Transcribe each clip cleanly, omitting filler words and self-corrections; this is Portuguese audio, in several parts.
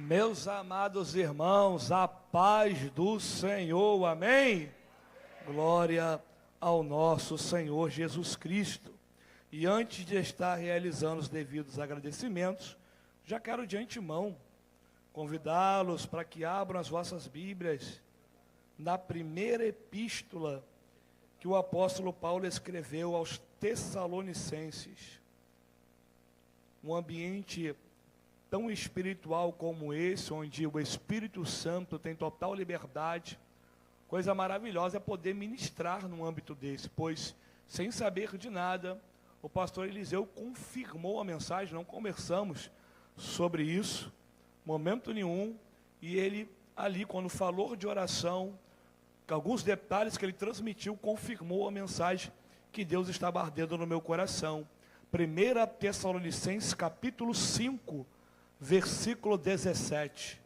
Meus amados irmãos, a paz do Senhor, amém? Glória ao nosso Senhor Jesus Cristo. E antes de estar realizando os devidos agradecimentos, já quero de antemão convidá-los para que abram as vossas Bíblias na primeira epístola que o apóstolo Paulo escreveu aos Tessalonicenses. Um ambiente tão espiritual como esse, onde o Espírito Santo tem total liberdade, coisa maravilhosa é poder ministrar num âmbito desse, pois, sem saber de nada, o pastor Eliseu confirmou a mensagem, não conversamos sobre isso, momento nenhum, e ele ali, quando falou de oração, alguns detalhes que ele transmitiu, confirmou a mensagem que Deus estava ardendo no meu coração. 1 Tessalonicenses capítulo 5, versículo 17,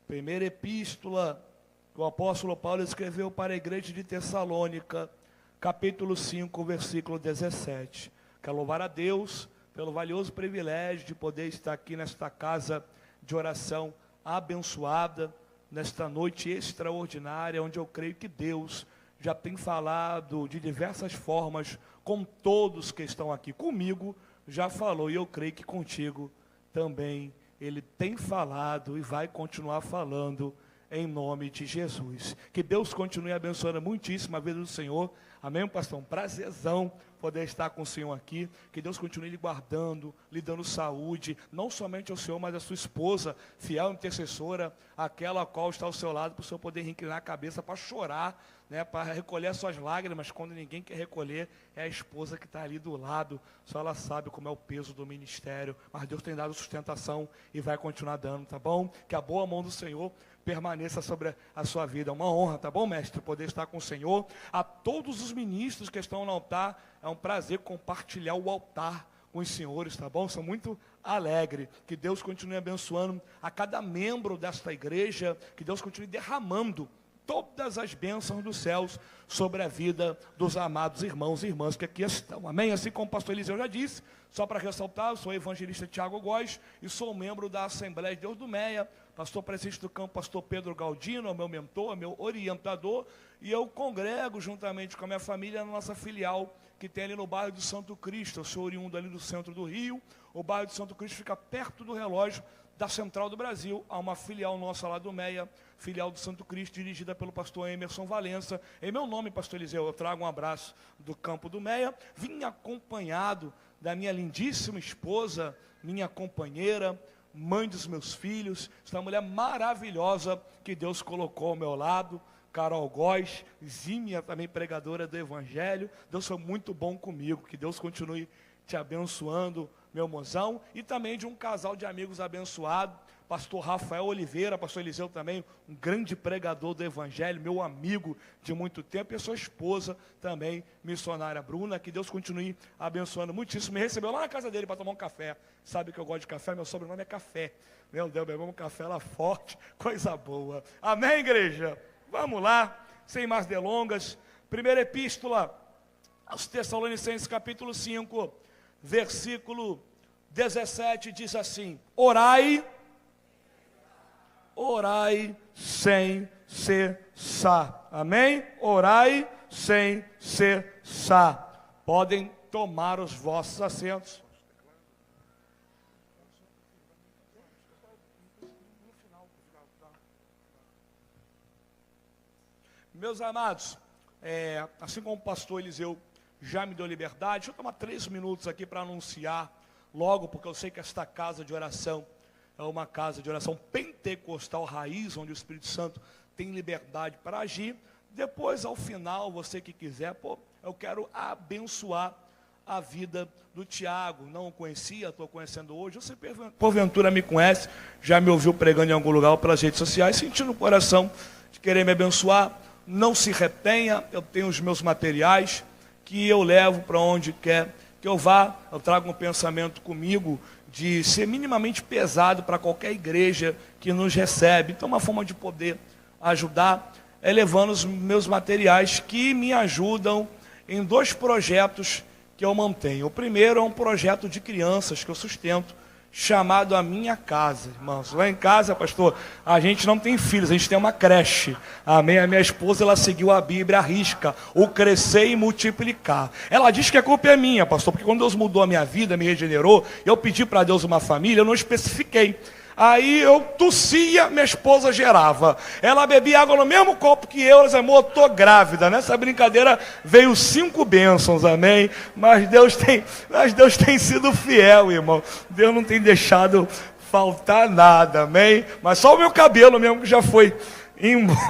primeira epístola que o apóstolo Paulo escreveu para a igreja de Tessalônica, capítulo 5, versículo 17. Quero louvar a Deus pelo valioso privilégio de poder estar aqui nesta casa de oração abençoada, nesta noite extraordinária, onde eu creio que Deus já tem falado de diversas formas com todos que estão aqui. Comigo já falou, e eu creio que contigo também Ele tem falado e vai continuar falando em nome de Jesus. Que Deus continue abençoando muitíssimo a vida do Senhor. Amém, pastor? Um prazerzão poder estar com o Senhor aqui. Que Deus continue lhe guardando, lhe dando saúde, não somente ao Senhor, mas à sua esposa, fiel intercessora, aquela a qual está ao seu lado, para o Senhor poder inclinar a cabeça para chorar, né, para recolher as suas lágrimas, quando ninguém quer recolher, é a esposa que está ali do lado, só ela sabe como é o peso do ministério, mas Deus tem dado sustentação e vai continuar dando, tá bom? Que a boa mão do Senhor permaneça sobre a sua vida. É uma honra, tá bom, mestre, poder estar com o Senhor. A todos os ministros que estão no altar, é um prazer compartilhar o altar com os senhores, tá bom? Sou muito alegre. Que Deus continue abençoando a cada membro desta igreja, que Deus continue derramando todas as bênçãos dos céus sobre a vida dos amados irmãos e irmãs que aqui estão, amém? Assim como o pastor Eliseu já disse, só para ressaltar, eu sou o evangelista Tiago Góes e sou membro da Assembleia de Deus do Meia, pastor presidente do campo, pastor Pedro Galdino, é meu mentor, é meu orientador, e eu congrego juntamente com a minha família na nossa filial, que tem ali no bairro do Santo Cristo. Eu sou oriundo ali do centro do Rio, o bairro do Santo Cristo fica perto do relógio da Central do Brasil. Há uma filial nossa lá do Meia, filial do Santo Cristo, dirigida pelo pastor Emerson Valença. Em meu nome, pastor Eliseu, eu trago um abraço do campo do Meia. Vim acompanhado da minha lindíssima esposa, minha companheira, mãe dos meus filhos, esta mulher maravilhosa que Deus colocou ao meu lado, Carol Góes, Zímia, também pregadora do Evangelho. Deus foi muito bom comigo, que Deus continue te abençoando, meu mozão, e também de um casal de amigos abençoado, pastor Rafael Oliveira, pastor Eliseu também, um grande pregador do Evangelho, meu amigo de muito tempo, e a sua esposa também, missionária Bruna. Que Deus continue abençoando muitíssimo. Me recebeu lá na casa dele para tomar um café. Sabe que eu gosto de café, meu sobrenome é Café. Meu Deus, bebemos um café lá forte, coisa boa. Amém, igreja? Vamos lá, sem mais delongas. Primeira epístola aos Tessalonicenses, capítulo 5, versículo 17, diz assim: orai sem cessar. Amém? Orai sem cessar. Podem tomar os vossos assentos. Meus amados, assim como o pastor Eliseu já me deu liberdade, deixa eu tomar 3 minutos aqui para anunciar logo, porque eu sei que esta casa de oração é uma casa de oração pentecostal raiz, onde o Espírito Santo tem liberdade para agir. Depois, ao final, você que quiser, eu quero abençoar a vida do Tiago. Não o conhecia, estou conhecendo hoje. Você porventura me conhece, já me ouviu pregando em algum lugar ou pelas redes sociais, sentindo no coração de querer me abençoar. Não se retenha, eu tenho os meus materiais que eu levo para onde quer que eu vá. Eu trago um pensamento comigo de ser minimamente pesado para qualquer igreja que nos recebe. Então, uma forma de poder ajudar é levando os meus materiais que me ajudam em 2 projetos que eu mantenho. O primeiro é um projeto de crianças que eu sustento, chamado A Minha Casa, irmãos. Lá em casa, pastor, a gente não tem filhos, a gente tem uma creche. Amém? A minha esposa, ela seguiu a Bíblia à risca, o crescer e multiplicar. Ela diz que a culpa é minha, pastor, porque quando Deus mudou a minha vida, me regenerou, eu pedi para Deus uma família, eu não especifiquei. Aí eu tossia, minha esposa gerava. Ela bebia água no mesmo copo que eu, ela disse, amor, eu tô grávida. Nessa brincadeira veio 5 bênçãos, amém? Mas Deus tem sido fiel, irmão. Deus não tem deixado faltar nada, amém? Mas só o meu cabelo mesmo que já foi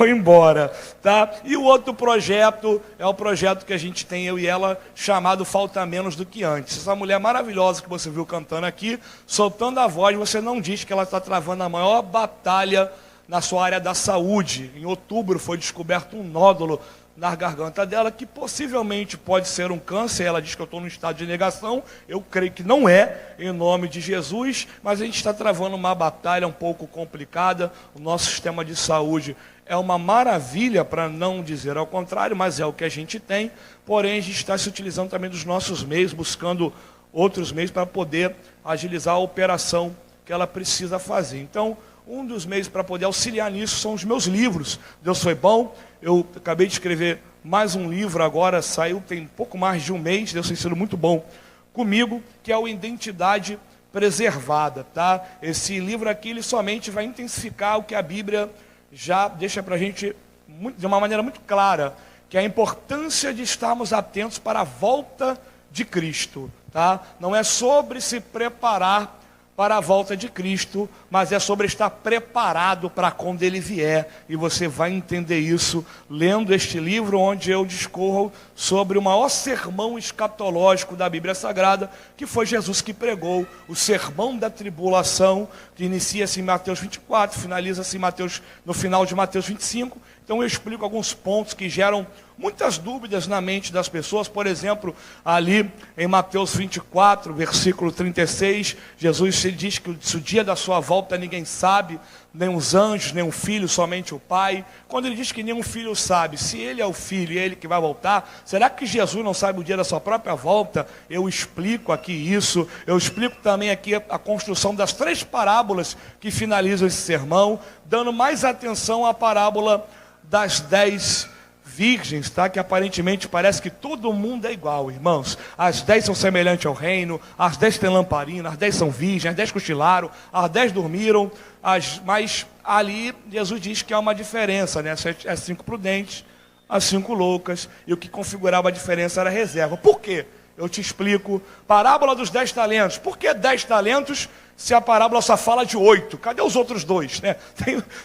embora, tá? E o outro projeto é o projeto que a gente tem, eu e ela, chamado Falta Menos do que Antes. Essa mulher maravilhosa que você viu cantando aqui, soltando a voz, você não diz que ela está travando a maior batalha na sua área da saúde. Em outubro foi descoberto um nódulo na garganta dela, que possivelmente pode ser um câncer. Ela diz que eu estou no estado de negação, eu creio que não é, em nome de Jesus, mas a gente está travando uma batalha um pouco complicada. O nosso sistema de saúde é uma maravilha, para não dizer ao contrário, mas é o que a gente tem, porém a gente está se utilizando também dos nossos meios, buscando outros meios para poder agilizar a operação que ela precisa fazer. Então, um dos meios para poder auxiliar nisso são os meus livros. Deus foi bom, eu acabei de escrever mais um livro agora, saiu tem pouco mais de um mês, Deus tem sido muito bom comigo, que é o Identidade Preservada, tá? Esse livro aqui, ele somente vai intensificar o que a Bíblia já deixa para a gente de uma maneira muito clara, que é a importância de estarmos atentos para a volta de Cristo, tá? Não é sobre se preparar para a volta de Cristo, mas é sobre estar preparado para quando Ele vier, e você vai entender isso lendo este livro, onde eu discorro sobre o maior sermão escatológico da Bíblia Sagrada, que foi Jesus que pregou, o sermão da tribulação, que inicia-se em Mateus 24, finaliza-se no final de Mateus 25, então eu explico alguns pontos que geram muitas dúvidas na mente das pessoas. Por exemplo, ali em Mateus 24, versículo 36, Jesus diz que o dia da sua volta ninguém sabe, nem os anjos, nem o filho, somente o Pai. Quando ele diz que nenhum filho sabe, se ele é o filho e ele que vai voltar, será que Jesus não sabe o dia da sua própria volta? Eu explico aqui isso, eu explico também aqui a construção das 3 parábolas que finalizam esse sermão, dando mais atenção à parábola das 10 virgens, tá? Que aparentemente parece que todo mundo é igual, irmãos. As 10 são semelhantes ao reino, as 10 têm lamparina, as 10 são virgens, as 10 cochilaram, as 10 dormiram, mas ali Jesus diz que há uma diferença, né? As 5 prudentes, as 5 loucas, e o que configurava a diferença era a reserva. Por quê? Eu te explico. Parábola dos 10 talentos. Por que 10 talentos se a parábola só fala de 8? Cadê os outros 2? Né?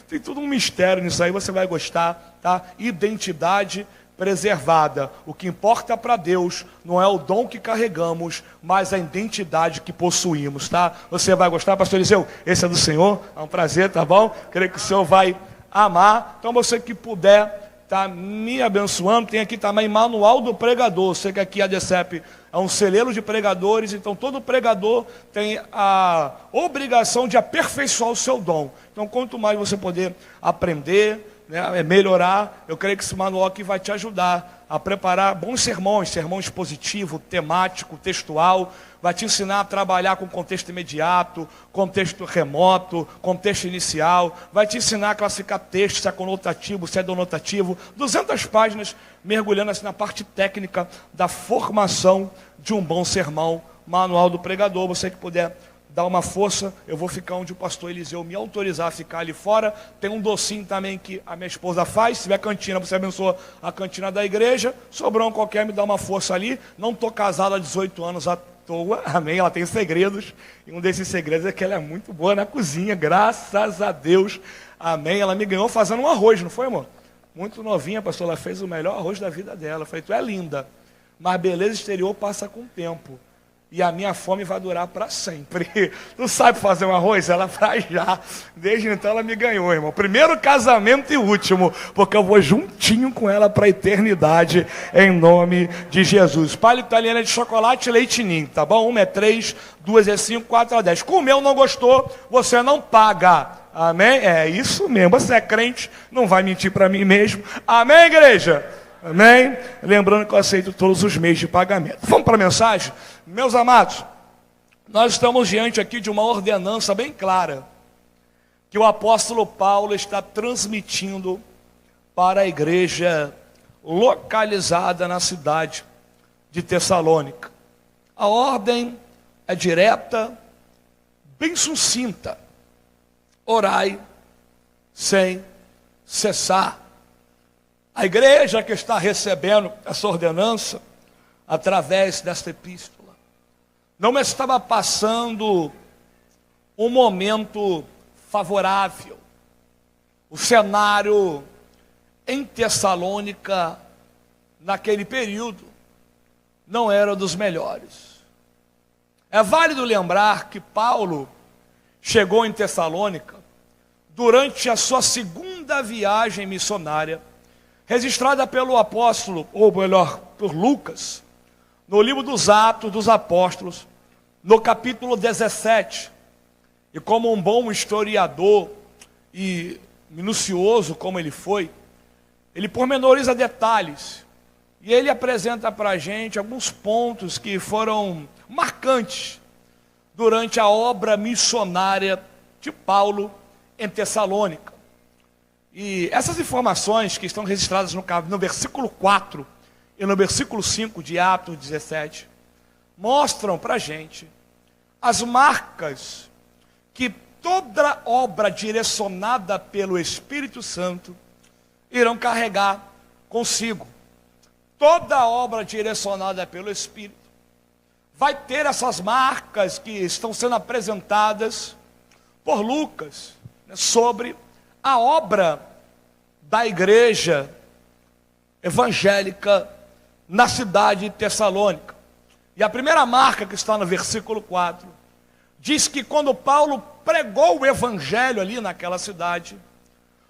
Tem tudo um mistério nisso aí, você vai gostar, tá? Identidade preservada. O que importa para Deus não é o dom que carregamos, mas a identidade que possuímos, tá? Você vai gostar, pastor Eliseu? Esse é do Senhor, é um prazer, tá bom? Creio que o Senhor vai amar. Então você que puder está me abençoando, tem aqui também manual do pregador. Sei que aqui a DCEP é um celeiro de pregadores, então todo pregador tem a obrigação de aperfeiçoar o seu dom. Então quanto mais você poder aprender, né, melhorar, eu creio que esse manual aqui vai te ajudar a preparar bons sermões, sermão expositivo, temático, textual, vai te ensinar a trabalhar com contexto imediato, contexto remoto, contexto inicial, vai te ensinar a classificar texto, se é conotativo, se é denotativo, 200 páginas, mergulhando assim na parte técnica da formação de um bom sermão, manual do pregador. Você que puder dar uma força, eu vou ficar onde o pastor Eliseu me autorizar a ficar ali fora. Tem um docinho também que a minha esposa faz, se tiver cantina, você abençoa a cantina da igreja. Sobrão qualquer, me dá uma força ali. Não estou casado há 18 anos à toa, amém? Ela tem segredos, e um desses segredos é que ela é muito boa na cozinha, graças a Deus, amém? Ela me ganhou fazendo um arroz, não foi, amor? Muito novinha, pastor, ela fez o melhor arroz da vida dela. Eu falei, tu é linda, mas beleza exterior passa com o tempo. E a minha fome vai durar para sempre. Tu sabe fazer um arroz? Ela faz já. Desde então ela me ganhou, irmão. Primeiro casamento e último, porque eu vou juntinho com ela para a eternidade, em nome de Jesus. Palha italiana de chocolate e leite ninho, tá bom? 1 é 3, 2 é 5, 4 é 10. Comeu, não gostou, você não paga. Amém? É isso mesmo. Você é crente, não vai mentir para mim mesmo. Amém, igreja? Amém? Lembrando que eu aceito todos os meios de pagamento. Vamos para a mensagem? Meus amados, Nós estamos diante aqui de uma ordenança bem clara, que o apóstolo Paulo está transmitindo para a igreja localizada na cidade de Tessalônica. A ordem é direta, bem sucinta: orai sem cessar. A igreja que está recebendo essa ordenança, através desta epístola, não estava passando um momento favorável. O cenário em Tessalônica, naquele período, não era dos melhores. É válido lembrar que Paulo chegou em Tessalônica durante a sua segunda viagem missionária, registrada pelo apóstolo, ou melhor, por Lucas, no livro dos Atos dos Apóstolos, no capítulo 17. E como um bom historiador e minucioso como ele foi, ele pormenoriza detalhes. E ele apresenta para a gente alguns pontos que foram marcantes durante a obra missionária de Paulo em Tessalônica. E essas informações que estão registradas no versículo 4 e no versículo 5 de Atos 17, mostram para a gente as marcas que toda obra direcionada pelo Espírito Santo irão carregar consigo. Toda obra direcionada pelo Espírito vai ter essas marcas que estão sendo apresentadas por Lucas, né, sobre a obra da igreja evangélica na cidade de Tessalônica. E a primeira marca, que está no versículo 4, diz que quando Paulo pregou o evangelho ali naquela cidade,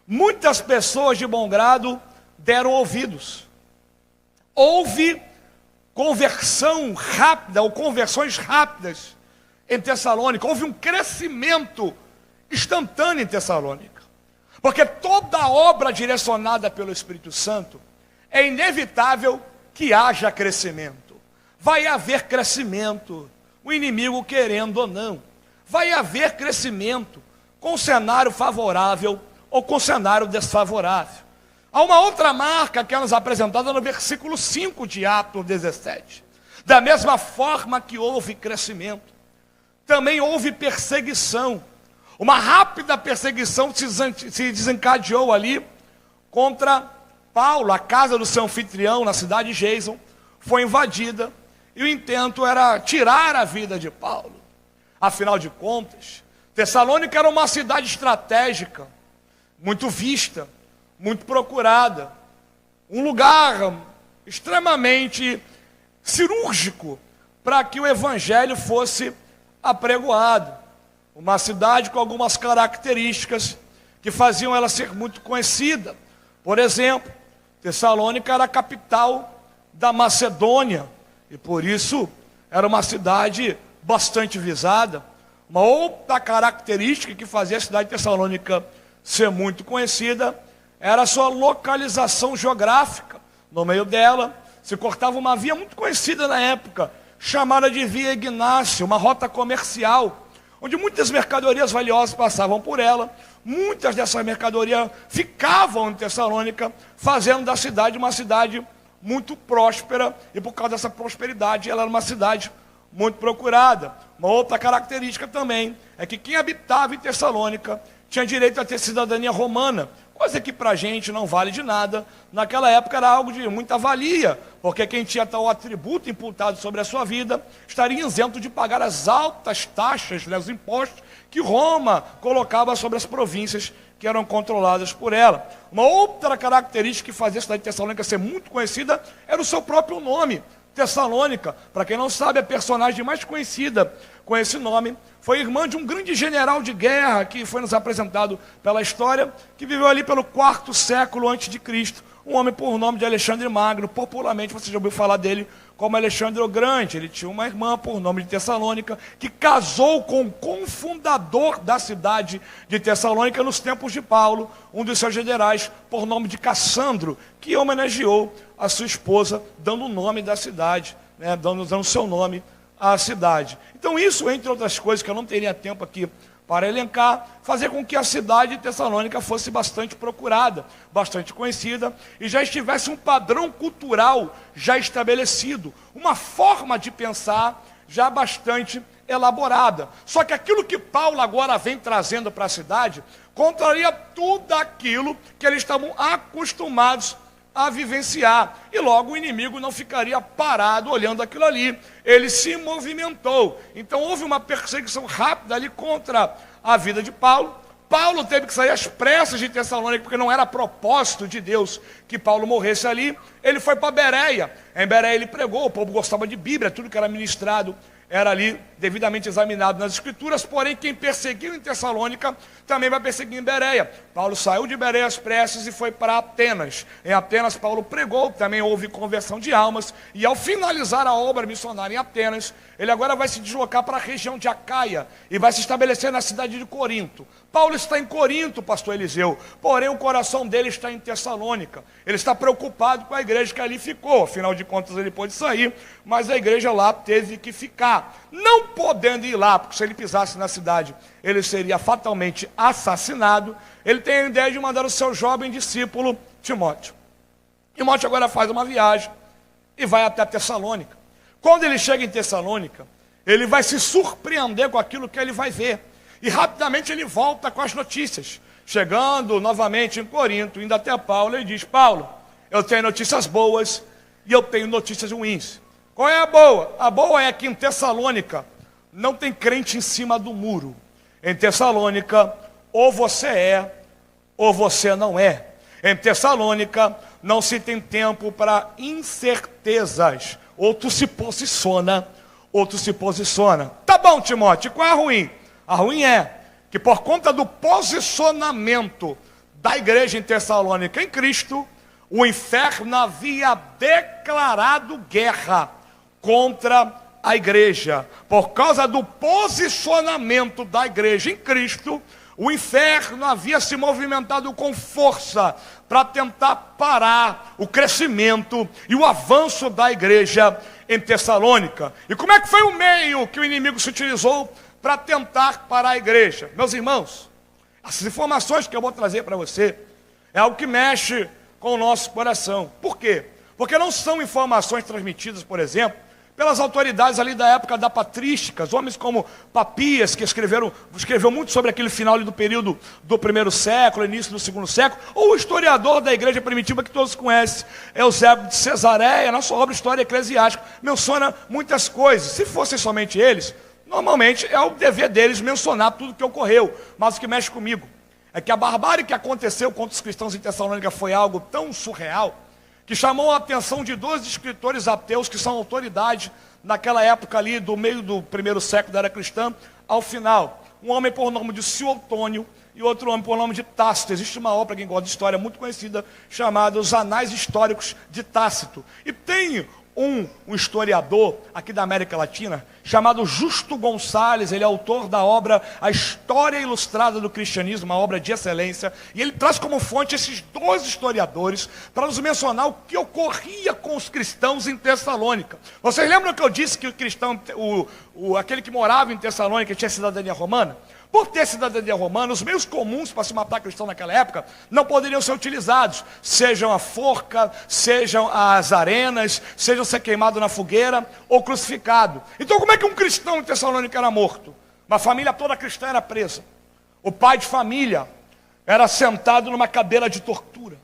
muitas pessoas de bom grado deram ouvidos. Houve conversão rápida, ou conversões rápidas em Tessalônica. Houve um crescimento instantâneo em Tessalônica. Porque toda obra direcionada pelo Espírito Santo, é inevitável que haja crescimento. Vai haver crescimento, o inimigo querendo ou não. Vai haver crescimento com cenário favorável ou com cenário desfavorável. Há uma outra marca que é nos apresentada no versículo 5 de Atos 17. Da mesma forma que houve crescimento, também houve perseguição. Uma rápida perseguição se desencadeou ali contra Paulo. A casa do seu anfitrião na cidade de Gêison foi invadida e o intento era tirar a vida de Paulo. Afinal de contas, Tessalônica era uma cidade estratégica, muito vista, muito procurada, um lugar extremamente cirúrgico para que o evangelho fosse apregoado. Uma cidade com algumas características que faziam ela ser muito conhecida. Por exemplo, Tessalônica era a capital da Macedônia, e por isso era uma cidade bastante visada. Uma outra característica que fazia a cidade de Tessalônica ser muito conhecida era a sua localização geográfica. No meio dela se cortava uma via muito conhecida na época, chamada de Via Ignácia, uma rota comercial, onde muitas mercadorias valiosas passavam por ela. Muitas dessas mercadorias ficavam em Tessalônica, fazendo da cidade uma cidade muito próspera, e por causa dessa prosperidade, ela era uma cidade muito procurada. Uma outra característica também é que quem habitava em Tessalônica tinha direito a ter cidadania romana, coisa que para a gente não vale de nada. Naquela época era algo de muita valia, porque quem tinha tal atributo imputado sobre a sua vida estaria isento de pagar as altas taxas, né, os impostos que Roma colocava sobre as províncias que eram controladas por ela. Uma outra característica que fazia a cidade de Tessalônica ser muito conhecida era o seu próprio nome, Tessalônica. Para quem não sabe, a personagem mais conhecida com esse nome foi irmã de um grande general de guerra que foi nos apresentado pela história, que viveu ali pelo 4º século antes de Cristo, um homem por nome de Alexandre Magno. Popularmente você já ouviu falar dele como Alexandre o Grande. Ele tinha uma irmã por nome de Tessalônica, que casou com o cofundador da cidade de Tessalônica nos tempos de Paulo, um dos seus generais, por nome de Cassandro, que homenageou a sua esposa, dando o nome da cidade, né, dando seu nome a cidade. Então isso, entre outras coisas, que eu não teria tempo aqui para elencar, fazer com que a cidade de Tessalônica fosse bastante procurada, bastante conhecida, e já estivesse um padrão cultural já estabelecido, uma forma de pensar já bastante elaborada. Só que aquilo que Paulo agora vem trazendo para a cidade, contraria tudo aquilo que eles estavam acostumados a vivenciar, e logo o inimigo não ficaria parado olhando aquilo ali, ele se movimentou. Então houve uma perseguição rápida ali contra a vida de Paulo. Paulo teve que sair às pressas de Tessalônica, porque não era propósito de Deus que Paulo morresse ali. Ele foi para Bereia, em Bereia ele pregou, o povo gostava de Bíblia, tudo que era ministrado era ali devidamente examinado nas Escrituras, porém quem perseguiu em Tessalônica também vai perseguir em Bereia. Paulo saiu de Bereia às pressas e foi para Atenas. Em Atenas Paulo pregou, também houve conversão de almas, e ao finalizar a obra missionária em Atenas, ele agora vai se deslocar para a região de Acaia e vai se estabelecer na cidade de Corinto. Paulo está em Corinto, pastor Eliseu, porém o coração dele está em Tessalônica. Ele está preocupado com a igreja que ali ficou, afinal de contas ele pôde sair, mas a igreja lá teve que ficar. Não podendo ir lá, porque se ele pisasse na cidade, ele seria fatalmente assassinado, ele tem a ideia de mandar o seu jovem discípulo, Timóteo. Timóteo agora faz uma viagem e vai até Tessalônica. Quando ele chega em Tessalônica, ele vai se surpreender com aquilo que ele vai ver. E rapidamente ele volta com as notícias. Chegando novamente em Corinto, indo até Paulo, ele diz: Paulo, eu tenho notícias boas e eu tenho notícias ruins. Qual é a boa? A boa é que em Tessalônica não tem crente em cima do muro. Em Tessalônica, ou você é, ou você não é. Em Tessalônica, não se tem tempo para incertezas. Ou tu se posiciona, ou tu se posiciona. Tá bom, Timóteo, qual é a ruim? A ruim é que por conta do posicionamento da igreja em Tessalônica em Cristo, o inferno havia declarado guerra contra a igreja. Por causa do posicionamento da igreja em Cristo, o inferno havia se movimentado com força para tentar parar o crescimento e o avanço da igreja em Tessalônica. E como é que foi o meio que o inimigo se utilizou para tentar parar a igreja? Meus irmãos, essas informações que eu vou trazer para você é algo que mexe com o nosso coração. Por quê? Porque não são informações transmitidas, por exemplo, pelas autoridades ali da época da patrística, homens como Papias, que escreveu muito sobre aquele final ali do período do primeiro século, início do segundo século, ou o historiador da igreja primitiva que todos conhecem, Eusébio de Cesareia, na sua obra História Eclesiástica, menciona muitas coisas. Se fossem somente eles, normalmente é o dever deles mencionar tudo o que ocorreu, mas o que mexe comigo é que a barbárie que aconteceu contra os cristãos em Tessalônica foi algo tão surreal, que chamou a atenção de 2 escritores ateus que são autoridade naquela época ali, do meio do primeiro século da era cristã ao final. Um homem por nome de Suetônio e outro homem por nome de Tácito. Existe uma obra, quem gosta de história, muito conhecida, chamada Os Anais Históricos de Tácito. E tem um historiador aqui da América Latina, chamado Justo Gonçalves. Ele é autor da obra A História Ilustrada do Cristianismo, uma obra de excelência, e ele traz como fonte esses 2 historiadores para nos mencionar o que ocorria com os cristãos em Tessalônica. Vocês lembram que eu disse que o cristão, aquele que morava em Tessalônica, tinha cidadania romana? Por ter cidadania romana, os meios comuns para se matar cristão naquela época não poderiam ser utilizados, sejam a forca, sejam as arenas, sejam ser queimado na fogueira ou crucificado. Então como é que um cristão em Tessalônica era morto? Uma família toda cristã era presa. O pai de família era sentado numa cadeira de tortura.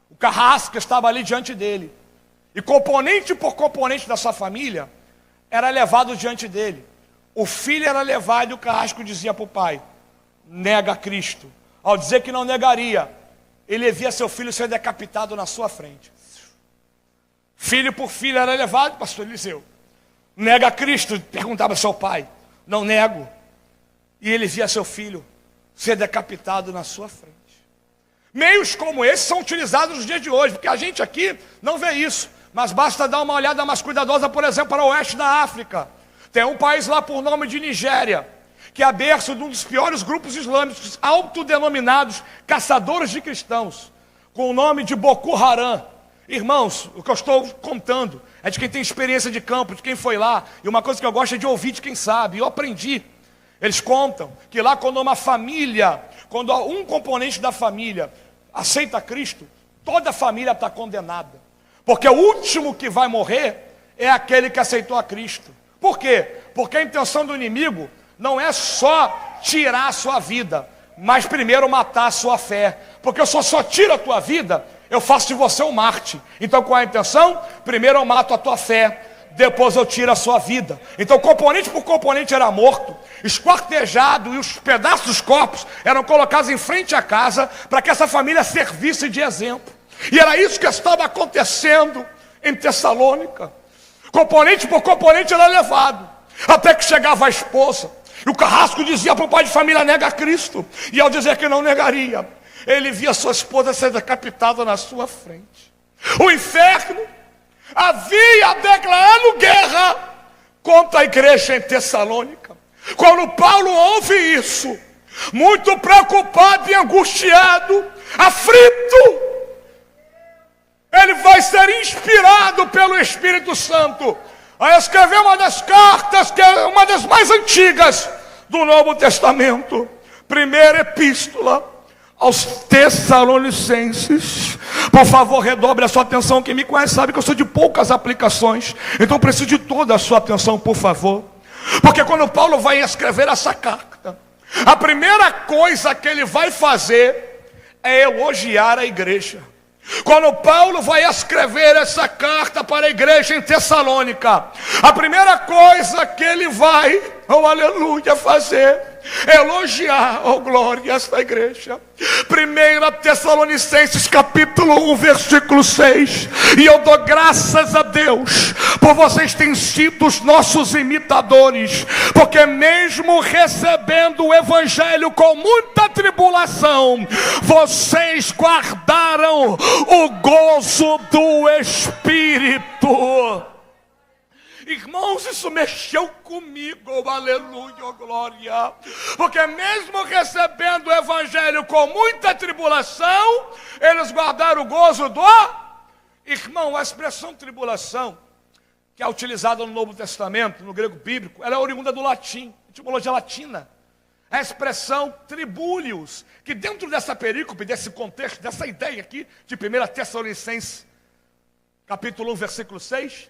O carrasco estava ali diante dele. E componente por componente da sua família era levado diante dele. O filho era levado e o carrasco dizia para o pai: nega Cristo. Ao dizer que não negaria, ele via seu filho ser decapitado na sua frente. Filho por filho era levado, pastor Eliseu. Nega Cristo, perguntava ao seu pai. Não nego. E ele via seu filho ser decapitado na sua frente. Meios como esses são utilizados nos dias de hoje, porque a gente aqui não vê isso. Mas basta dar uma olhada mais cuidadosa, por exemplo, para o oeste da África. Tem um país lá por nome de Nigéria, que é berço de um dos piores grupos islâmicos, autodenominados caçadores de cristãos, com o nome de Boko Haram. Irmãos, o que eu estou contando é de quem tem experiência de campo, de quem foi lá. E uma coisa que eu gosto é de ouvir de quem sabe. Eu aprendi. Eles contam que lá quando uma família, quando um componente da família aceita Cristo, toda a família está condenada. Porque o último que vai morrer é aquele que aceitou a Cristo. Por quê? Porque a intenção do inimigo não é só tirar a sua vida, mas primeiro matar a sua fé. Porque eu só tiro a tua vida, eu faço de você um Marte. Então qual é a intenção? Primeiro eu mato a tua fé, depois eu tiro a sua vida. Então componente por componente era morto, esquartejado, e os pedaços dos corpos eram colocados em frente à casa, para que essa família servisse de exemplo. E era isso que estava acontecendo em Tessalônica. Componente por componente era levado, até que chegava a esposa. E o carrasco dizia para o pai de família: nega a Cristo. E ao dizer que não negaria, ele via sua esposa ser decapitada na sua frente. O inferno havia declarado guerra contra a igreja em Tessalônica. Quando Paulo ouve isso, muito preocupado e angustiado, aflito, ele vai ser inspirado pelo Espírito Santo a escrever uma das cartas, que é uma das mais antigas do Novo Testamento. Primeira epístola aos Tessalonicenses. Por favor, redobre a sua atenção. Quem me conhece sabe que eu sou de poucas aplicações, então preciso de toda a sua atenção, por favor. Porque quando Paulo vai escrever essa carta, a primeira coisa que ele vai fazer é elogiar a igreja. Quando Paulo vai escrever essa carta para a igreja em Tessalônica, a primeira coisa que ele vai, oh aleluia, fazer é elogiar, oh glória, esta igreja. 1 Tessalonicenses capítulo 1, versículo 6. E eu dou graças a Deus, por vocês terem sido os nossos imitadores, porque mesmo recebendo o evangelho com muita tribulação, vocês guardaram o gozo do Espírito. Irmãos, isso mexeu comigo, aleluia, oh glória. Porque mesmo recebendo o evangelho com muita tribulação, eles guardaram o gozo do... Irmão, a expressão tribulação, que é utilizada no Novo Testamento, no grego bíblico, ela é oriunda do latim, etimologia latina. A expressão tribúlios, que dentro dessa perícope, desse contexto, dessa ideia aqui, de 1 Tessalonicenses, capítulo 1, versículo 6,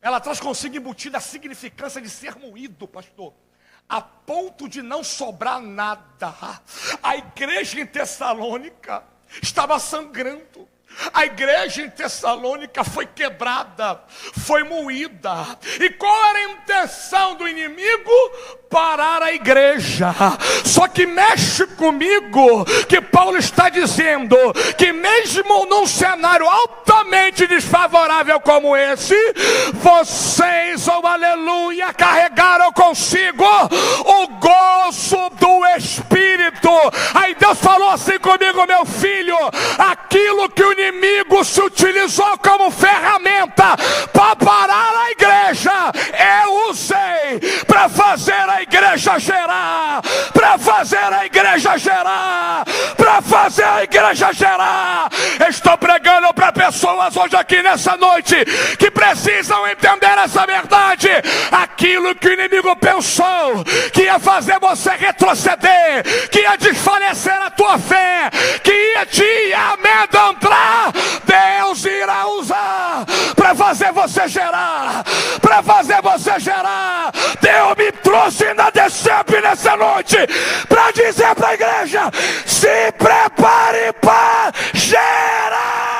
ela traz consigo embutida a significância de ser moído, pastor, a ponto de não sobrar nada. A igreja em Tessalônica estava sangrando. A igreja em Tessalônica foi quebrada, foi moída. E qual era a intenção do inimigo? Parar a igreja. Só que mexe comigo que Paulo está dizendo que mesmo num cenário altamente desfavorável como esse, vocês, oh aleluia, carregaram consigo o gozo do Espírito. Aí Deus falou assim comigo: meu filho, aquilo que o inimigo se utilizou como ferramenta para parar a igreja, eu usei para fazer a igreja gerar, para fazer a igreja gerar, para fazer a igreja gerar. Estou pregando para pessoas hoje aqui nessa noite que precisam entender essa verdade. Aquilo que o inimigo pensou que ia fazer você retroceder, que ia desfalecer a tua fé, que ia te amedrontar, Deus irá usar para fazer você gerar, para fazer você gerar. Deus me trouxe na DCEP nessa noite para dizer para a igreja: se prepare para gerar.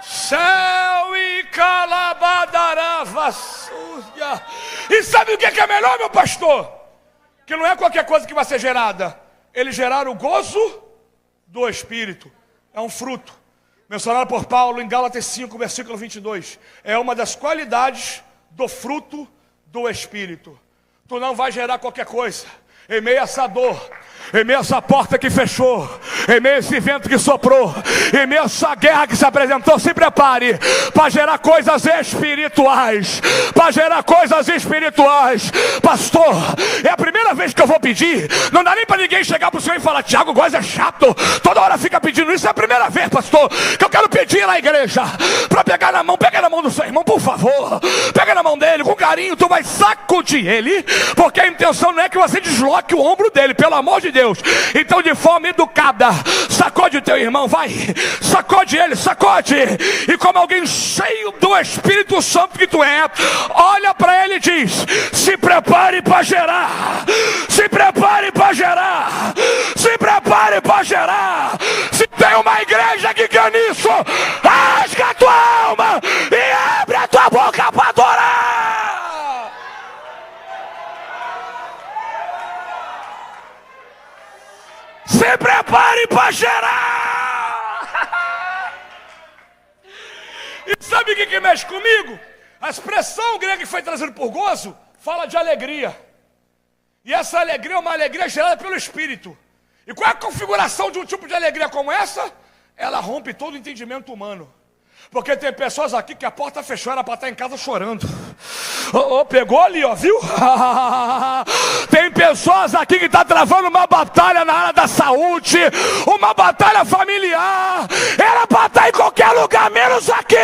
Céu e calabadarava suja. E sabe o que é melhor, meu pastor? Que não é qualquer coisa que vai ser gerada. Eles geraram o gozo do Espírito. É um fruto mencionado por Paulo em Gálatas 5, versículo 22. É uma das qualidades do fruto do Espírito. Tu não vai gerar qualquer coisa em meio a essa dor, em meio a essa porta que fechou, em meio a esse vento que soprou, em meio a essa guerra que se apresentou, se prepare para gerar coisas espirituais, para gerar coisas espirituais. Pastor, é a primeira vez que eu vou pedir, não dá nem para ninguém chegar para o senhor e falar: Tiago Góes é chato, toda hora fica pedindo isso. É a primeira vez, pastor, que eu quero pedir na igreja, para pegar na mão, pega na mão do seu irmão, por favor, pega na mão dele, com carinho, tu vai sacudir ele, porque a intenção não é que você desloque o ombro dele, pelo amor de Deus. Então, de forma educada, sacode o teu irmão, vai, sacode ele, sacode, e como alguém cheio do Espírito Santo que tu é, olha para ele e diz: se prepare para gerar, se prepare para gerar, se prepare para gerar. Se tem uma igreja que quer nisso, rasga a tua alma e abre a tua boca para adorar. Se prepare para gerar. E sabe o que mexe comigo? A expressão grega que foi trazida por gozo fala de alegria. E essa alegria é uma alegria gerada pelo Espírito. E qual é a configuração de um tipo de alegria como essa? Ela rompe todo o entendimento humano. Porque tem pessoas aqui que a porta fechou, era para estar em casa chorando. Pegou ali, ó, viu? Tem pessoas aqui que estão travando uma batalha na área da saúde, uma batalha familiar. Era para estar em qualquer lugar, menos aqui.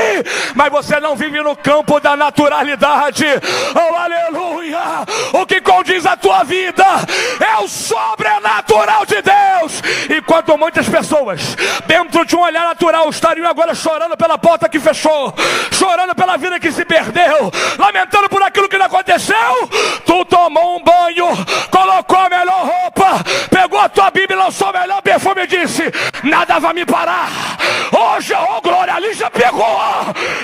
Mas você não vive no campo da naturalidade. Oh, aleluia! O que condiz a tua vida é o sobrenatural de Deus. Enquanto muitas pessoas, dentro de um olhar natural, estariam agora chorando pela porta que fechou, chorando pela vida que se perdeu, lamentando por aquilo que não aconteceu, tu tomou um banho, colocou a melhor roupa, pegou a tua Bíblia, lançou o melhor perfume e disse: nada vai me parar. Hoje, oh glória, ali já pegou.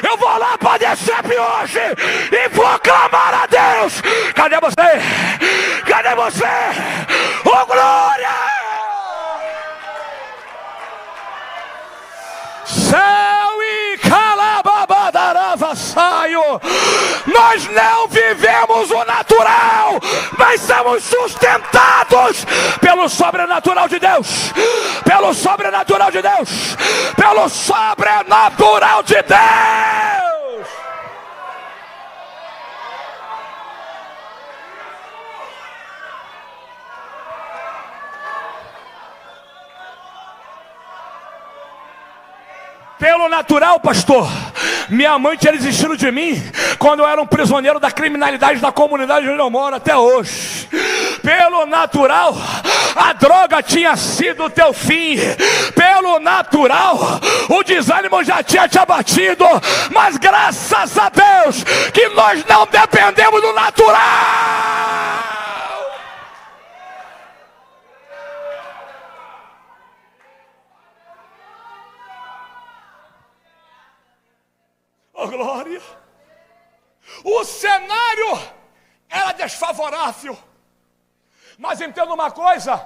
Eu vou lá para Decep hoje e proclamar a Deus. Cadê você? Cadê você? Oh glória! Céu e calababadaravasaio. Nós não vivemos o natural, mas somos sustentados pelo sobrenatural de Deus, pelo sobrenatural de Deus, pelo sobrenatural de Deus. Pelo natural, pastor, minha mãe tinha desistido de mim quando eu era um prisioneiro da criminalidade da comunidade onde eu moro até hoje. Pelo natural, a droga tinha sido o teu fim. Pelo natural, o desânimo já tinha te abatido. Mas graças a Deus que nós não dependemos do natural. Oh, glória! O cenário era desfavorável. Mas entenda uma coisa: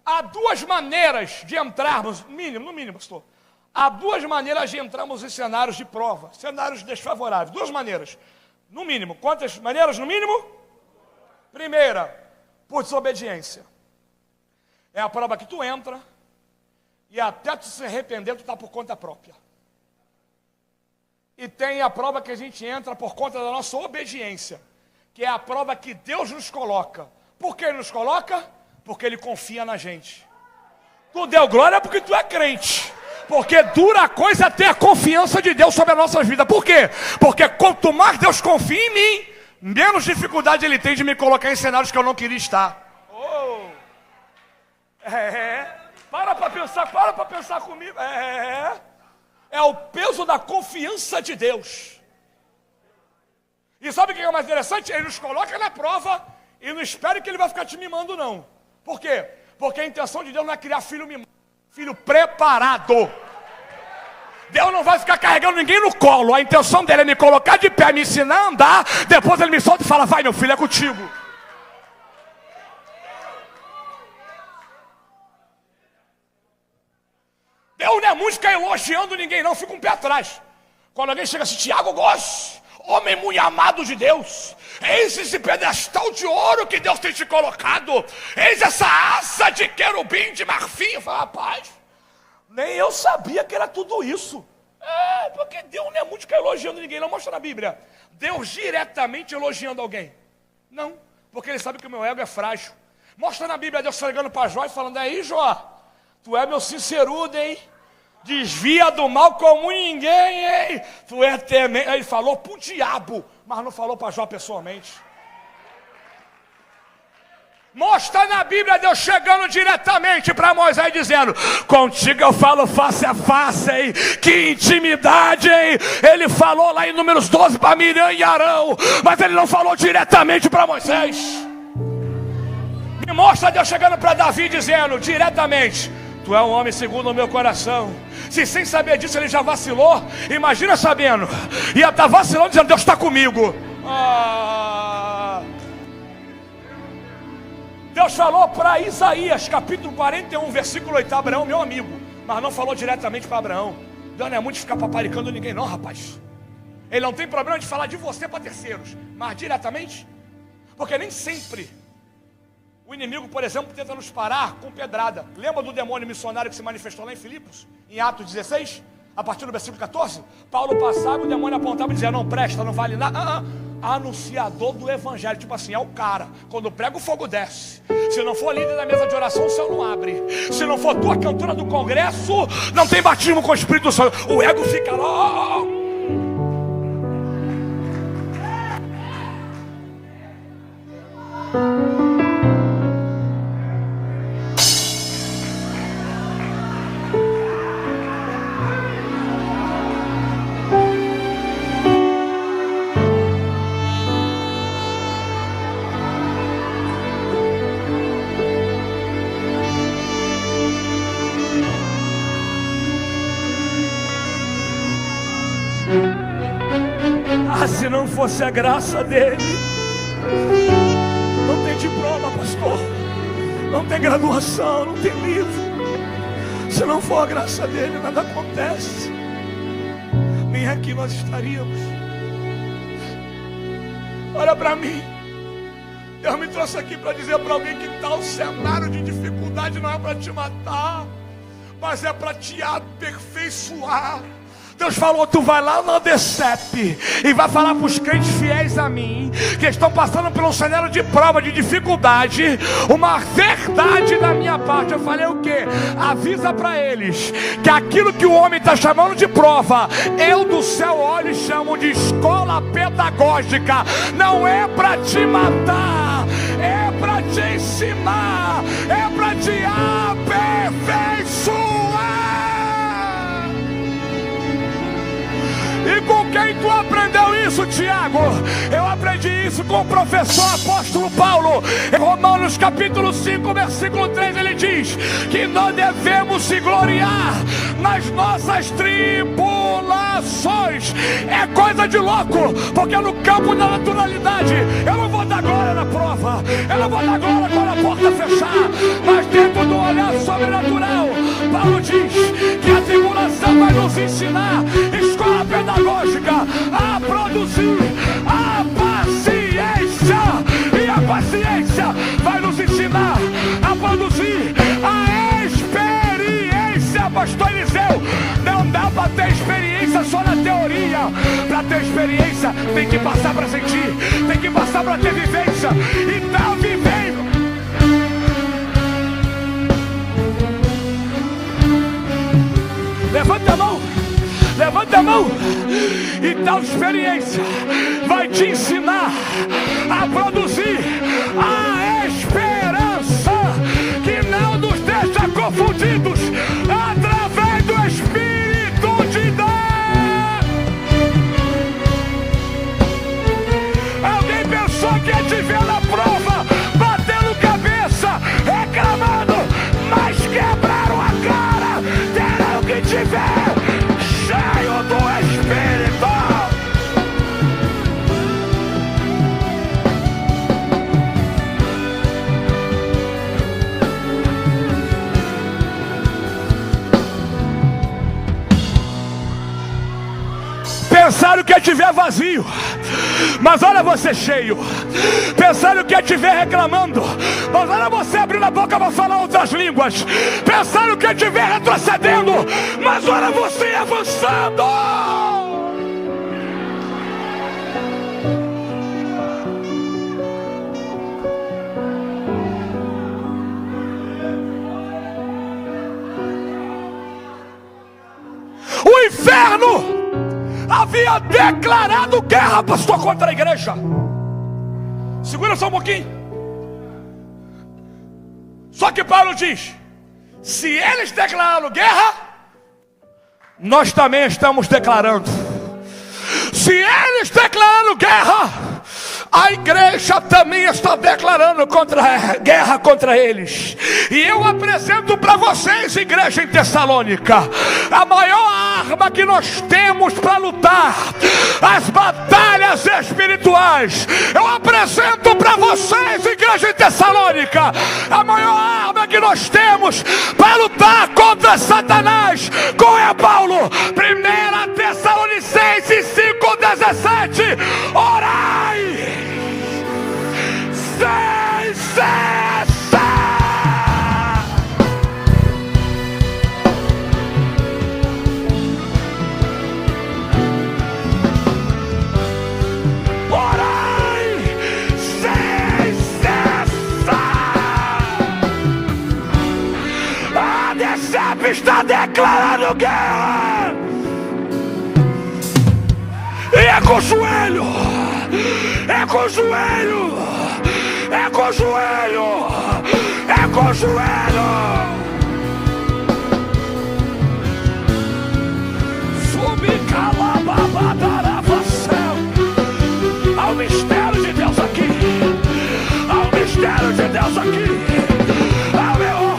há duas maneiras de entrarmos, no mínimo, pastor. Há duas maneiras de entrarmos em cenários de prova, cenários desfavoráveis. Duas maneiras, no mínimo. Quantas maneiras, no mínimo? Primeira, por desobediência. É a prova que tu entra e até tu se arrepender, tu está por conta própria. E tem a prova que a gente entra por conta da nossa obediência, que é a prova que Deus nos coloca. Por que Ele nos coloca? Porque Ele confia na gente. Tu deu glória porque tu é crente. Porque dura a coisa ter a confiança de Deus sobre as nossas vidas. Por quê? Porque quanto mais Deus confia em mim, menos dificuldade Ele tem de me colocar em cenários que eu não queria estar. Oh. Para pensar comigo. É o peso da confiança de Deus. E sabe o que é mais interessante? Ele nos coloca na prova e não espera que Ele vai ficar te mimando, não. Por quê? Porque a intenção de Deus não é criar filho mimado, filho preparado. Deus não vai ficar carregando ninguém no colo. A intenção dele é me colocar de pé, me ensinar a andar. Depois Ele me solta e fala: vai, meu filho, é contigo. Deus não é música elogiando ninguém, não. Fica um pé atrás. Quando alguém chega assim: Tiago Góes, homem muito amado de Deus, eis esse pedestal de ouro que Deus tem te colocado, eis essa asa de querubim, de marfim. Eu falei, rapaz, nem eu sabia que era tudo isso. Porque Deus não é muito que elogiando ninguém, não. Mostra na Bíblia Deus diretamente elogiando alguém. Não, porque Ele sabe que o meu ego é frágil. Mostra na Bíblia Deus chegando para Jó e falando, aí Jó, tu é meu sincerudo, hein? Desvia do mal como ninguém, hein? Tu é temente. Ele falou pro diabo, mas não falou para Jó pessoalmente. Mostra na Bíblia Deus chegando diretamente para Moisés dizendo, contigo eu falo face a face, hein? Que intimidade, hein? Ele falou lá em Números 12 para Miriam e Arão, mas ele não falou diretamente para Moisés. Me mostra Deus chegando para Davi dizendo diretamente, tu é um homem segundo o meu coração. Se sem saber disso ele já vacilou, imagina sabendo. Ia estar vacilando dizendo, Deus está comigo. Deus falou para Isaías, capítulo 41, versículo 8, Abraão, meu amigo. Mas não falou diretamente para Abraão. Deus não é muito de ficar paparicando ninguém não, rapaz. Ele não tem problema de falar de você para terceiros, mas diretamente. Porque nem sempre o inimigo, por exemplo, tenta nos parar com pedrada. Lembra do demônio missionário que se manifestou lá em Filipos? Em Atos 16, a partir do versículo 14? Paulo passava e o demônio apontava e dizia, não presta, não vale nada. Anunciador do evangelho, tipo assim, é o cara. Quando prega o fogo desce. Se não for líder da mesa de oração, o céu não abre. Se não for tua cantora do congresso, não tem batismo com o Espírito Santo. O ego fica lá. Se não fosse a graça dele, não tem diploma, pastor, não tem graduação, não tem livro. Se não for a graça dele, nada acontece. Nem aqui nós estaríamos. Olha para mim, Deus me trouxe aqui para dizer para alguém que tal cenário de dificuldade não é para te matar, mas é para te aperfeiçoar. Deus falou, tu vai lá no ADCEP e vai falar para os crentes fiéis a mim, que estão passando por um cenário de prova, de dificuldade, uma verdade da minha parte. Eu falei o quê? Avisa para eles que aquilo que o homem está chamando de prova, eu do céu olho e chamo de escola pedagógica. Não é para te matar, é para te ensinar, é para te aperfeiçoar. E com quem tu aprendeu isso, Tiago? Eu aprendi isso com o professor apóstolo Paulo. Em Romanos capítulo 5, versículo 3, ele diz que nós devemos se gloriar nas nossas tribulações. É coisa de louco, porque no campo da naturalidade eu não vou dar glória na prova, eu não vou dar glória quando a porta fechar, mas dentro do olhar sobrenatural, Paulo diz que a tribulação vai nos ensinar, escola pedagógica, a produzir a paciência, e a paciência vai nos ensinar a produzir a experiência. Pastor Eliseu, não dá para ter experiência só na teoria. Para ter experiência tem que passar para sentir, tem que passar para ter vivência. E tá vivendo. Levanta a mão. Levanta a mão. E tal experiência vai te ensinar a produzir a esperança que não nos deixa confundidos através do Espírito de Deus. Alguém pensou que ia te ver na prova, batendo cabeça, reclamando, mas quebraram a cara, terão que te ver cheio do Espírito. Pensaram que ia te ver vazio, Mas olha você cheio, pensando que ia te ver reclamando. Mas olha você abrindo a boca para falar outras línguas, pensando que ia te ver retrocedendo. Mas olha você avançando. O inferno havia declarado guerra, pastor, contra a igreja. Segura só um pouquinho. Só que Paulo diz: se eles declararam guerra, nós também estamos declarando. Se eles declararam guerra, a igreja também está declarando guerra contra eles. E eu apresento para vocês, igreja em Tessalônica, a maior arma que nós temos para lutar as batalhas espirituais. Eu apresento para vocês, igreja em Tessalônica, a maior arma que nós temos para lutar contra Satanás. Qual é, Paulo? 1 Tessalonicenses 5:17. Orai sem cessar. Orai sem cessar. A DECEP está declarando guerra. E é com o joelho. É com o joelho. É com o joelho. É com o joelho. Subi calababadarava céu. Há um mistério de Deus aqui. Há um mistério de Deus aqui. Há meu.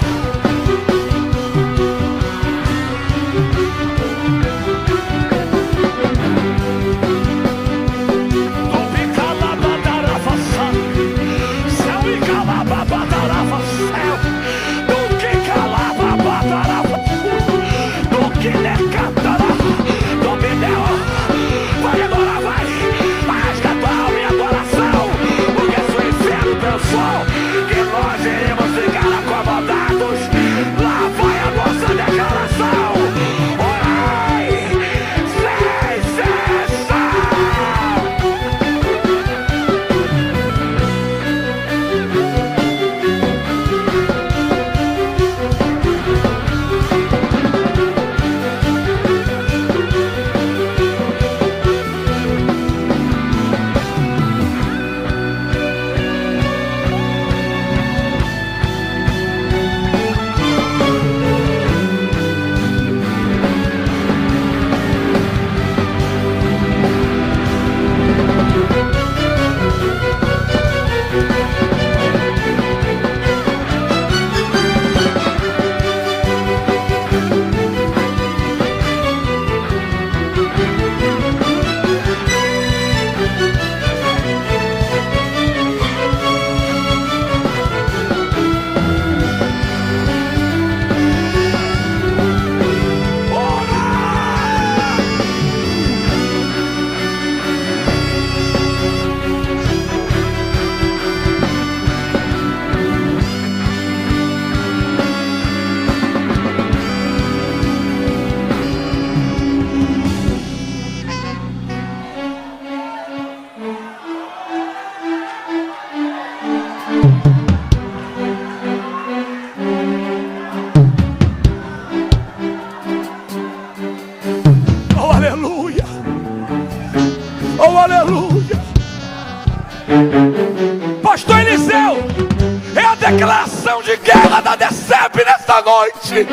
Declaração de guerra da DECEP nesta noite.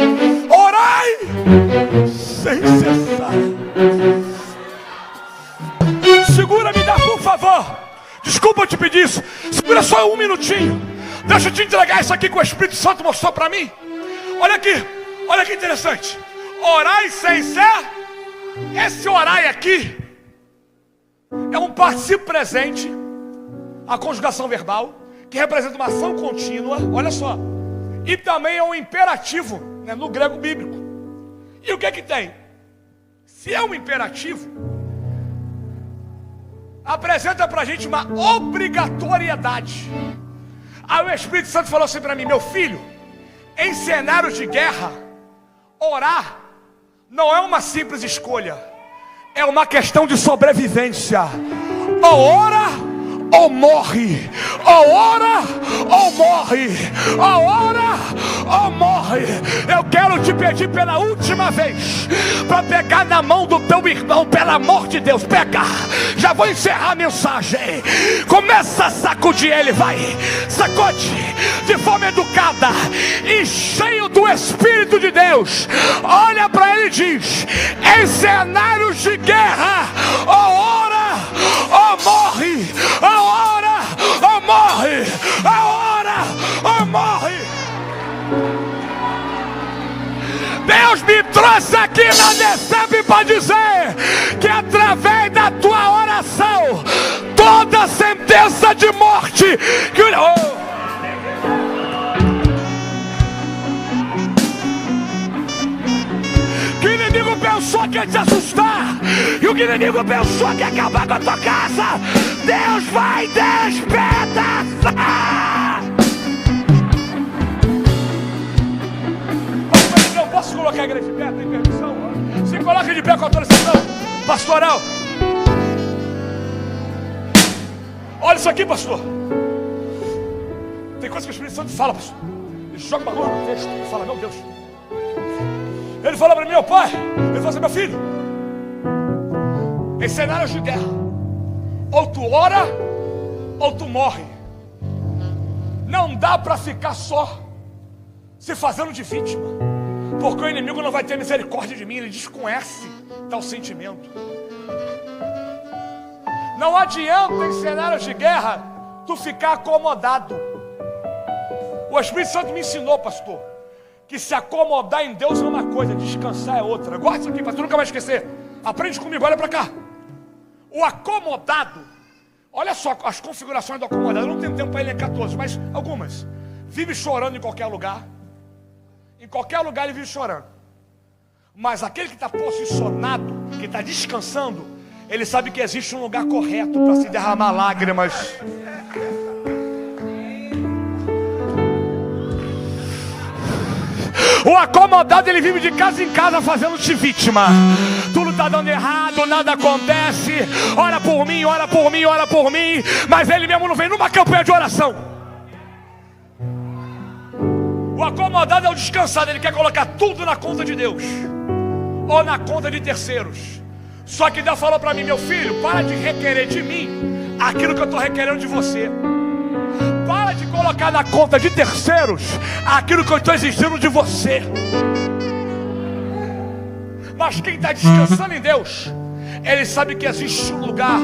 Orai sem cessar. Segura, me dá, por favor. Desculpa eu te pedir isso. Segura só um minutinho. Deixa eu te entregar isso aqui que o Espírito Santo mostrou para mim. Olha aqui, olha que interessante. Orai sem cessar. Esse orai aqui é um particípio presente, a conjugação verbal, que representa uma ação contínua, olha só. E também é um imperativo, né, no grego bíblico. E o que é que tem? Se é um imperativo, apresenta para a gente uma obrigatoriedade. Aí o Espírito Santo falou assim para mim: meu filho, em cenários de guerra, orar não é uma simples escolha, é uma questão de sobrevivência. Ou ora ou morre, ou ora ou morre, ou ora ou morre. Eu quero te pedir pela última vez para pegar na mão do teu irmão, pelo amor de Deus, pega. Já vou encerrar a mensagem. Começa a sacudir ele, vai, sacode de forma educada e cheio do Espírito de Deus. Olha para ele e diz: em cenários de guerra, ou ora ou morre, ou ora ou morre, ou ora ou morre. Deus me trouxe aqui na DCEP para dizer que através da tua oração, toda sentença de morte que o inimigo pensou que ia te assustar, e o inimigo pensou que ia acabar com a tua casa, Deus vai despedaçar. Eu posso colocar a igreja de pé? Tem permissão? Se coloca de pé com a autorização pastoral. Olha isso aqui, pastor. Tem coisa que o Espírito Santo fala, pastor. Ele joga uma luz no texto e fala: meu Deus. Ele fala para mim: meu pai, ele fala assim: meu filho, em cenários de guerra, ou tu ora ou tu morre. Não dá para ficar só se fazendo de vítima, porque o inimigo não vai ter misericórdia de mim. Ele desconhece tal sentimento. Não adianta em cenários de guerra tu ficar acomodado. O Espírito Santo me ensinou, pastor, que se acomodar em Deus é uma coisa, descansar é outra. Guarda isso aqui, pastor, nunca vai esquecer. Aprende comigo, olha para cá. O acomodado, olha só as configurações do acomodado. Eu não tenho tempo para elencar todos, mas algumas. Vive chorando em qualquer lugar. Em qualquer lugar ele vive chorando. Mas aquele que está posicionado, que está descansando, ele sabe que existe um lugar correto para se derramar lágrimas. O acomodado, ele vive de casa em casa fazendo-se vítima. Tudo está dando errado, nada acontece. Ora por mim, ora por mim, ora por mim. Mas ele mesmo não vem numa campanha de oração. O acomodado é o descansado. Ele quer colocar tudo na conta de Deus ou na conta de terceiros. Só que Deus falou para mim: meu filho, para de requerer de mim aquilo que eu estou requerendo de você. Para de colocar na conta de terceiros aquilo que eu estou exigindo de você. Mas quem está descansando em Deus, ele sabe que existe um lugar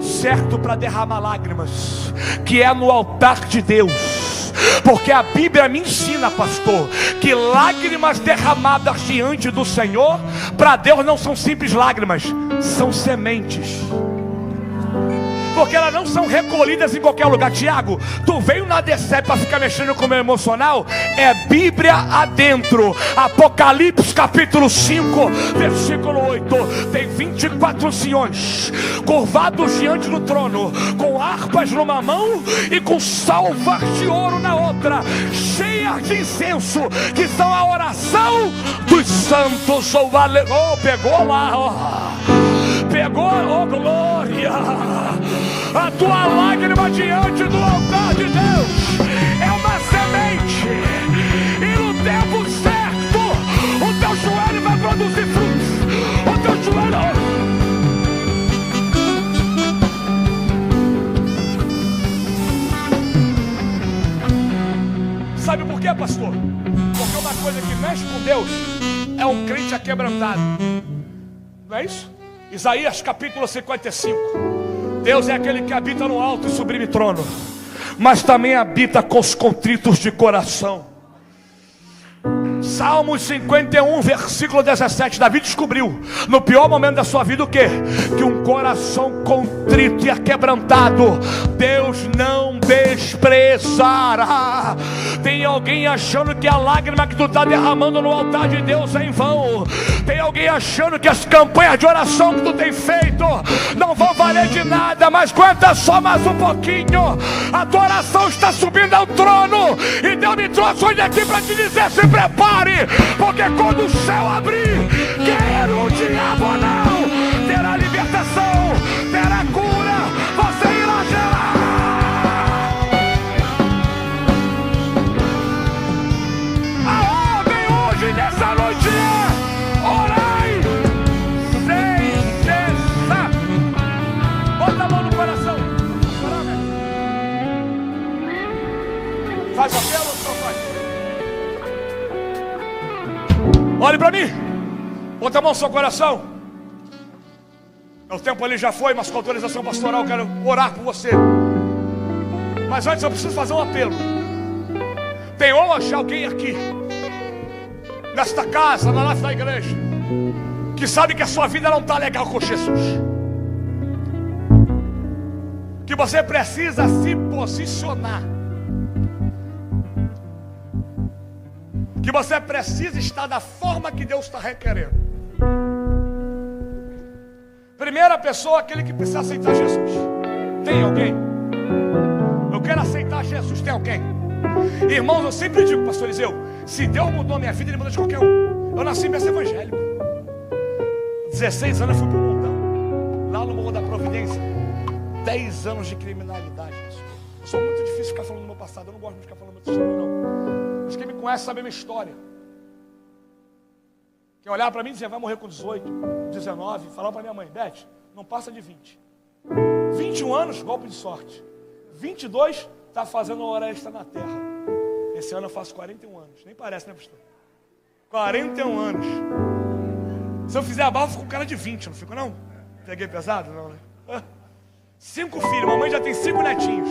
certo para derramar lágrimas, que é no altar de Deus. Porque a Bíblia me ensina, pastor, que lágrimas derramadas diante do Senhor, para Deus não são simples lágrimas, são sementes. Porque elas não são recolhidas em qualquer lugar. Tiago, tu veio na DCEP para ficar mexendo com o meu emocional? É Bíblia adentro. Apocalipse capítulo 5, versículo 8. Tem 24 anciões curvados diante do trono, com harpas numa mão e com salvas de ouro na outra, cheias de incenso, que são a oração dos santos. Pegou lá, pegou, glória. A tua lágrima diante do altar de Deus é uma semente, e no tempo certo o teu joelho vai produzir frutos. O teu joelho... Sabe por quê, pastor? Porque uma coisa que mexe com Deus é um crente aquebrantado. Não é isso? Isaías capítulo 55. Deus é aquele que habita no alto e sublime trono, mas também habita com os contritos de coração. Salmos 51, versículo 17. Davi descobriu, no pior momento da sua vida, o quê? Que um coração contrito e aquebrantado Deus não desprezará. Tem alguém achando que a lágrima que tu está derramando no altar de Deus é em vão? Tem alguém achando que as campanhas de oração que tu tem feito não vão valer de nada, mas aguenta só mais um pouquinho. A tua oração está subindo ao trono, e Deus me trouxe hoje aqui para te dizer: se prepare, porque quando o céu abrir, quer o diabo ou não, terá libertação, terá cura, você irá gerar. A ordem hoje, nessa noite, é orai sem cessar. Bota a mão no coração. Faz apelo ou só faz? Olhe para mim. Bota a mão no seu coração. O tempo ali já foi, mas com autorização pastoral eu quero orar por você. Mas antes eu preciso fazer um apelo. Tem hoje alguém aqui, nesta casa, na nossa igreja, que sabe que a sua vida não está legal com Jesus, que você precisa se posicionar, que você precisa estar da forma que Deus está requerendo. Primeira pessoa, aquele que precisa aceitar Jesus. Tem alguém? Eu quero aceitar Jesus. Tem alguém? Irmãos, eu sempre digo, pastor Eliseu, se Deus mudou a minha vida, Ele muda de qualquer um. Eu nasci berço evangélico. 16 anos eu fui para o Montão, lá no Morro da Providência. 10 anos de criminalidade, pessoal. Eu sou muito difícil ficar falando do meu passado. Eu não gosto de ficar falando do meu testemunho, não. Mas quem me conhece sabe a minha história. Quem olhar para mim e dizer: vai morrer com 18, 19, falar para minha mãe: Beth, não passa de 20. 21 anos, golpe de sorte. 22, está fazendo uma hora extra na terra. Esse ano eu faço 41 anos. Nem parece, né, pastor? 41 anos. Se eu fizer a barba, eu fico com cara de 20, não fico, não? Peguei pesado? Não, né? 5 filhos, mamãe já tem 5 netinhos.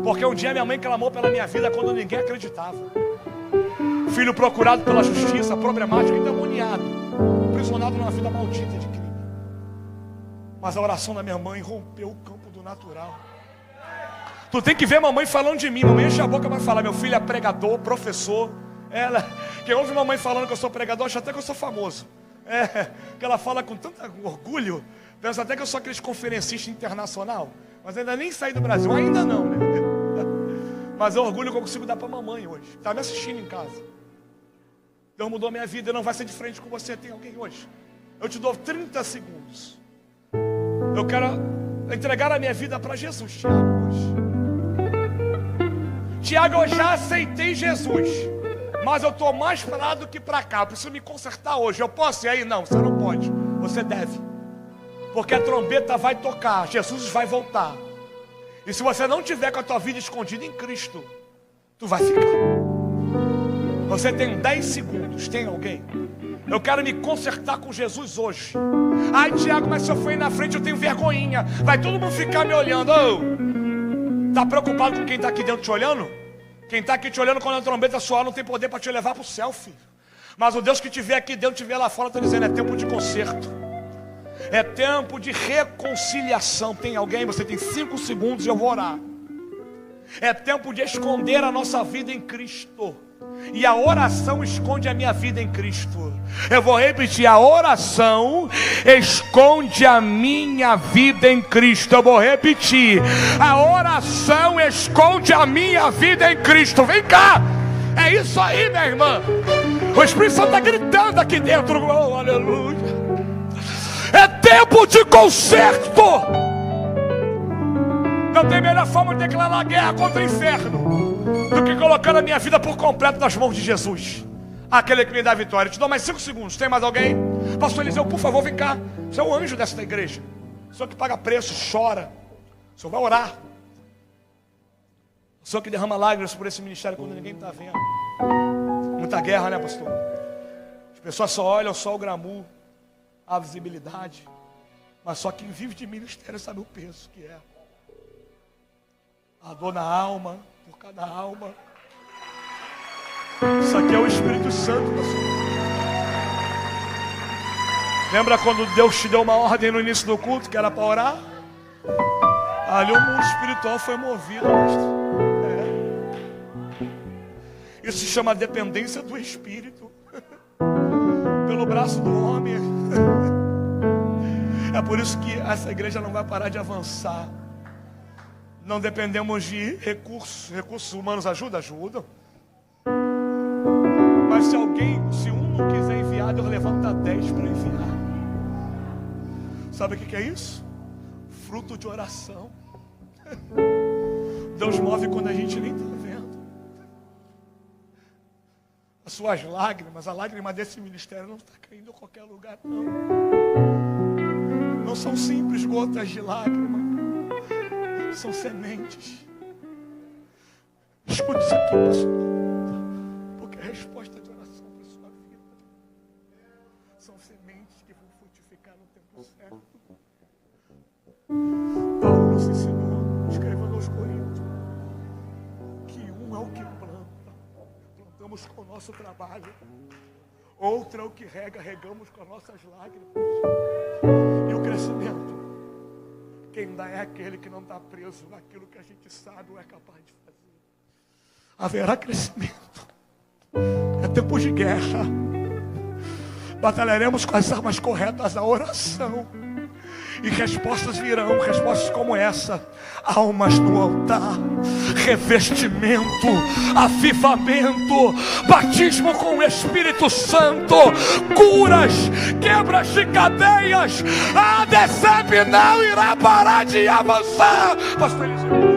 Porque um dia minha mãe clamou pela minha vida quando ninguém acreditava. Filho procurado pela justiça, problemático, endemoniado, aprisionado numa vida maldita de crime. Mas a oração da minha mãe rompeu o campo do natural. Tu tem que ver mamãe falando de mim. Mamãe enche a boca e vai falar: meu filho é pregador, professor. Quem ouve mamãe falando que eu sou pregador, acha até que eu sou famoso. Que ela fala com tanto orgulho, pensa até que eu sou aquele conferencista internacional. Mas ainda nem saí do Brasil, ainda não, né? Mas é o orgulho que eu consigo dar para a mamãe hoje. Está me assistindo em casa. Deus mudou a minha vida, não vai ser diferente com você. Tem alguém hoje? Eu te dou 30 segundos. Eu quero entregar a minha vida para Jesus, Tiago, hoje. Tiago, eu já aceitei Jesus, mas eu estou mais para lá do que para cá. Eu preciso me consertar hoje. Eu posso ir aí? Não, você não pode. Você deve. Porque a trombeta vai tocar, Jesus vai voltar. E se você não tiver com a tua vida escondida em Cristo, tu vai ficar. Você tem 10 segundos. Tem alguém? Eu quero me consertar com Jesus hoje. Ai, Tiago, mas se eu for aí na frente eu tenho vergonhinha. Vai todo mundo ficar me olhando. Tá preocupado com quem está aqui dentro te olhando? Quem está aqui te olhando quando a trombeta soar não tem poder para te levar para o céu, filho. Mas o Deus que te vê aqui dentro, te vê lá fora, está dizendo: é tempo de conserto. É tempo de reconciliação. Tem alguém? Você tem 5 segundos e eu vou orar. É tempo de esconder a nossa vida em Cristo. E a oração esconde a minha vida em Cristo. Eu vou repetir: a oração esconde a minha vida em Cristo. Eu vou repetir: a oração esconde a minha vida em Cristo. Vem cá, é isso aí, minha irmã. O Espírito Santo está gritando aqui dentro. Oh, aleluia. É tempo de conserto. Não tem melhor forma de declarar guerra contra o inferno do que colocando a minha vida por completo nas mãos de Jesus, aquele que me dá a vitória. Eu te dou mais 5 segundos. Tem mais alguém? Pastor Eliseu, por favor, vem cá. Você é o anjo desta igreja. O senhor que paga preço, chora. O senhor vai orar. O senhor que derrama lágrimas por esse ministério quando ninguém está vendo. Muita guerra, né, pastor? As pessoas só olham só o glamour, a visibilidade, mas só quem vive de ministério sabe o peso que é. A dor na alma, por cada alma. Isso aqui é o Espírito Santo, pastor. Lembra quando Deus te deu uma ordem no início do culto, que era para orar? Ali o mundo espiritual foi movido, pastor. Isso se chama dependência do Espírito. pelo braço do homem. É por isso que essa igreja não vai parar de avançar. Não dependemos de recursos humanos. Ajudam. Mas se um não quiser enviar, Deus levanta 10 para enviar. Sabe o que é isso? Fruto de oração. Deus move quando a gente nem está vendo. As suas lágrimas, a lágrima desse ministério não está caindo em qualquer lugar, não. Não são simples gotas de lágrima. São sementes. Escute isso aqui, pastor. Porque é resposta de oração para a sua vida. São sementes que vão frutificar no tempo certo. Paulo nos ensinou, escrevendo aos Coríntios, que um é o que planta, plantamos com o nosso trabalho. Outro é o que rega, regamos com as nossas lágrimas. E o crescimento, quem dá é aquele que não está preso naquilo que a gente sabe ou é capaz de fazer. Haverá crescimento. É tempo de guerra. Batalharemos com as armas corretas da oração. E respostas virão, respostas como essa: almas no altar, revestimento, avivamento, batismo com o Espírito Santo, curas, quebras de cadeias. A DECEP não irá parar de avançar. Pastor Eliseu.